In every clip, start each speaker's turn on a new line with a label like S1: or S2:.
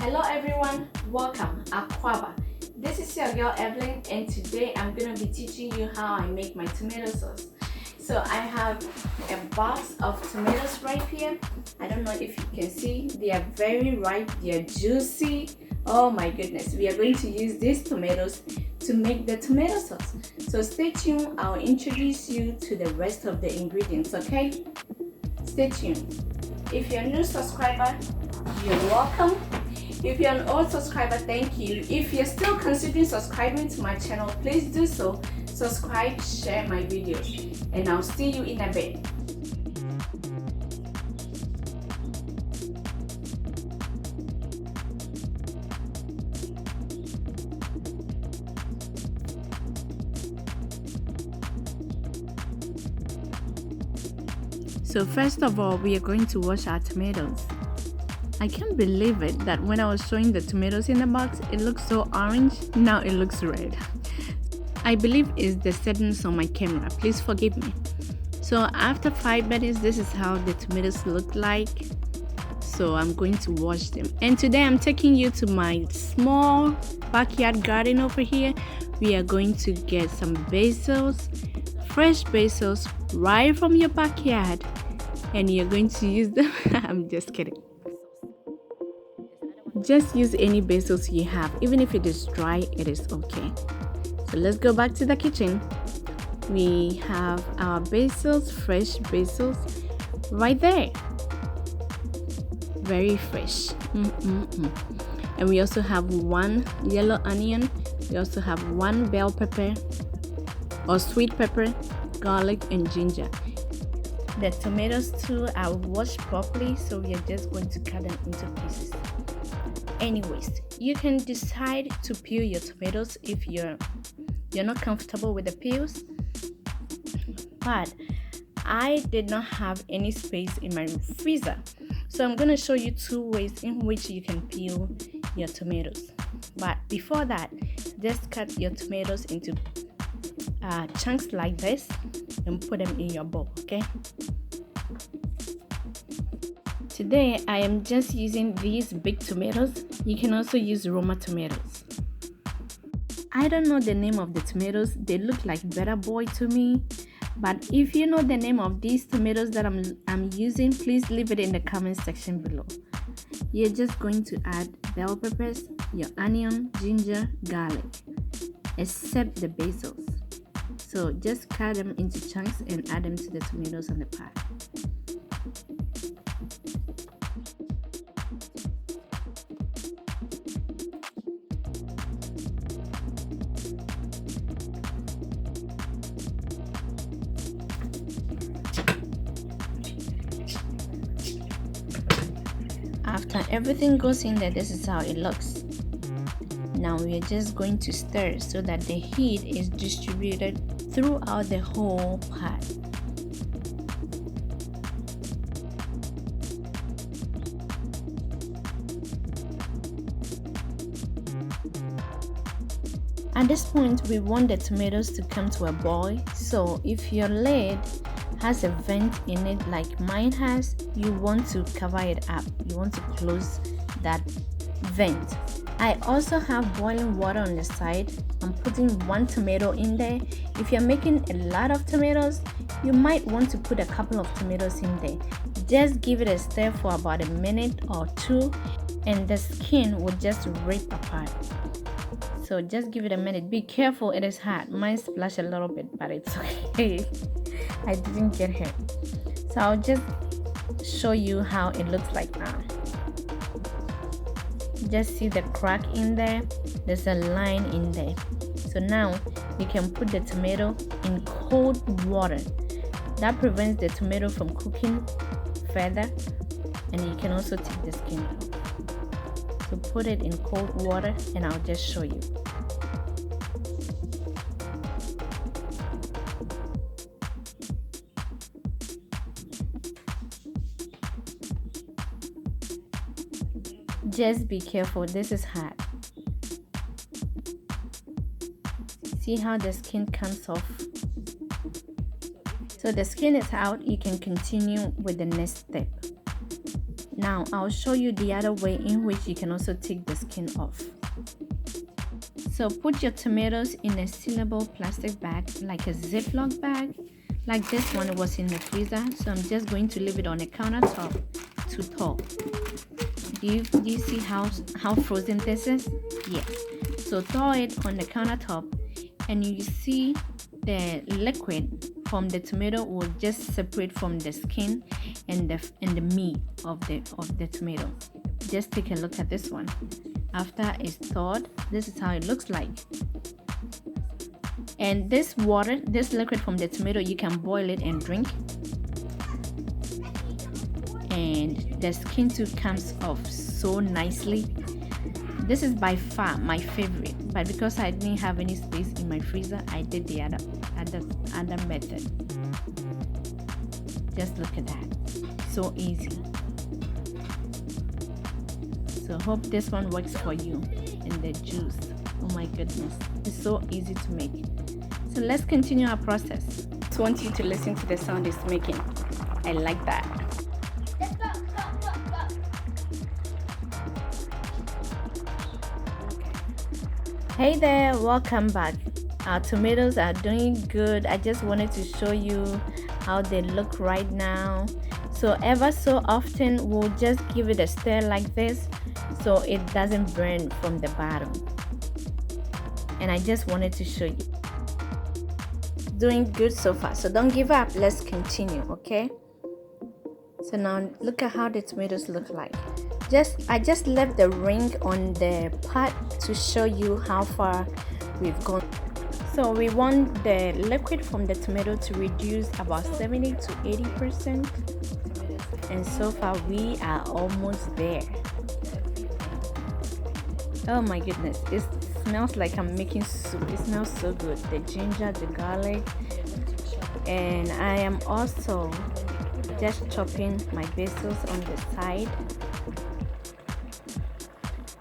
S1: Hello everyone, welcome Aquaba. This is your girl Evelyn, and today I'm gonna be teaching you how I make my tomato sauce. So I have a box of tomatoes right here. I don't know if you can see, they are very ripe, they are juicy. Oh my goodness, we are going to use these tomatoes to make the tomato sauce. So stay tuned, I'll introduce you to the rest of the ingredients, okay? Stay tuned. If you're a new subscriber, you're welcome. If you're an old subscriber, thank you. If you're still considering subscribing to my channel, please do so. Subscribe, share my videos, and I'll see you in a bit. So first of all, we are going to wash our tomatoes. I can't believe it that when I was showing the tomatoes in the box, it looked so orange. Now it looks red. I believe it's the settings on my camera. Please forgive me. So after 5 minutes, this is how the tomatoes look like. So I'm going to wash them. And today I'm taking you to my small backyard garden over here. We are going to get some basils, fresh basils right from your backyard. And you're going to use them. I'm just kidding. Just use any basils you have. Even if it is dry, it is okay. So let's go back to the kitchen. We have our basils, fresh basils, right there. Very fresh. And we also have 1 yellow onion. We also have 1 bell pepper or sweet pepper, garlic, and ginger. The tomatoes too are washed properly, so we are just going to cut them into pieces. Anyways, you can decide to peel your tomatoes if you're not comfortable with the peels, but I did not have any space in my freezer, so I'm going to show you 2 ways in which you can peel your tomatoes. But before that, just cut your tomatoes into chunks like this and put them in your bowl, okay? Today I am just using these big tomatoes. You can also use Roma tomatoes. I don't know the name of the tomatoes. They look like Better Boy to me. But if you know the name of these tomatoes that I'm using, please leave it in the comment section below. You're just going to add bell peppers, your onion, ginger, garlic, except the basils. So just cut them into chunks and add them to the tomatoes on the pot. After everything goes in there, this is how it looks. Now we are just going to stir so that the heat is distributed throughout the whole pot. At this point, we want the tomatoes to come to a boil. So if your lid has a vent in it like mine has, you want to cover it up. You want to close that vent. I also have boiling water on the side. I'm putting 1 tomato in there. If you're making a lot of tomatoes, you might want to put a couple of tomatoes in there. Just give it a stir for about a minute or 2 and the skin will just rip apart. So just give it a minute. Be careful, it is hot. Mine splashed a little bit, but it's okay. I didn't get hurt. So I'll just show you how it looks like now. Just see the crack in there. There's a line in there. So now you can put the tomato in cold water. That prevents the tomato from cooking further, and you can also take the skin out. So put it in cold water and I'll just show you. Just be careful, this is hot. See how the skin comes off? So the skin is out, you can continue with the next step. Now I'll show you the other way in which you can also take the skin off. So put your tomatoes in a sealable plastic bag, like a Ziploc bag, like this one was in the freezer. So I'm just going to leave it on the countertop to thaw. Do you see how frozen this is? Yes. So thaw it on the countertop, and you see the liquid from the tomato will just separate from the skin and the meat of the tomato. Just take a look at this one. After it's thawed, this is how it looks like. And this water, this liquid from the tomato, you can boil it and drink. And the skin too comes off so nicely. This is by far my favorite, but because I didn't have any space in my freezer, I did the other method. Just look at that, so easy. So hope this one works for you. And the juice, oh my goodness, it's so easy to make. So let's continue our process. I just want you to listen to the sound it's making. I like that. Hey there, welcome back. Our tomatoes are doing good. I just wanted to show you how they look right now. So ever so often we'll just give it a stir like this so it doesn't burn from the bottom. And I just wanted to show you. Doing good so far, so don't give up. Let's continue, okay? So now look at how the tomatoes look like. I just left the ring on the pot to show you how far we've gone. So we want the liquid from the tomato to reduce about 70 to 80%, and so far we are almost there. Oh my goodness, it smells like I'm making soup. It smells so good. The ginger, the garlic, and I am also just chopping my basils on the side.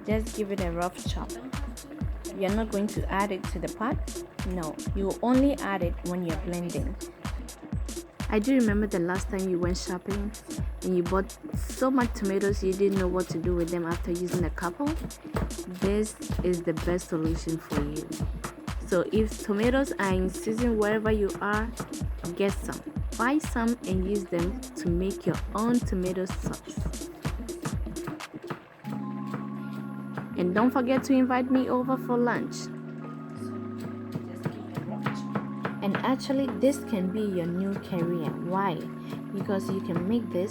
S1: Just give it a rough chop. You're not going to add it to the pot. No, you only add it when you're blending. I do remember the last time you went shopping and you bought so much tomatoes you didn't know what to do with them after using a couple. This is the best solution for you. So if tomatoes are in season wherever you are, get some. Buy some and use them to make your own tomato sauce. And don't forget to invite me over for lunch. And actually, this can be your new career. Why? Because you can make this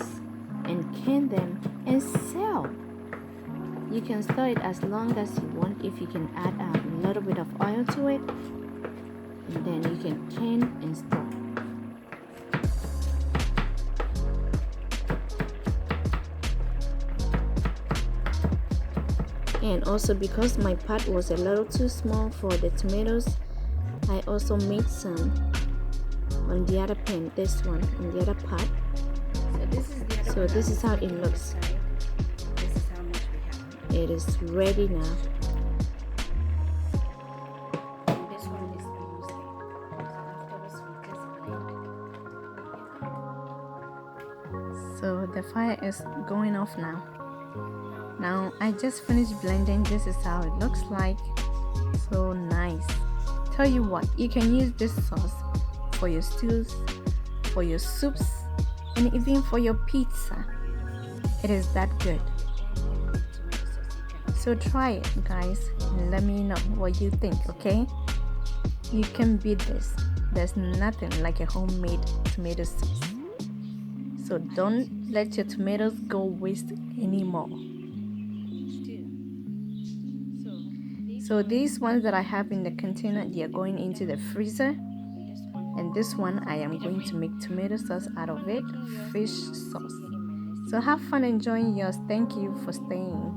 S1: and can them and sell. You can store it as long as you want if you can add a little bit of oil to it. And then you can can and store. And also because my pot was a little too small for the tomatoes, I also made some on the other pan, this one, on the other pot. So this is how it looks. This is how much we have. It is ready now. This one is almost there. So the fire is going off now. Now I just finished blending. This is how it looks like. So nice. Tell you what, you can use this sauce for your stews, for your soups, and even for your pizza. It is that good. So try it, guys, and let me know what you think, okay? You can beat this. There's nothing like a homemade tomato sauce. So don't let your tomatoes go waste anymore. So these ones that I have in the container, they are going into the freezer. And this one, I am going to make tomato sauce out of it, fish sauce. So have fun enjoying yours. Thank you for staying.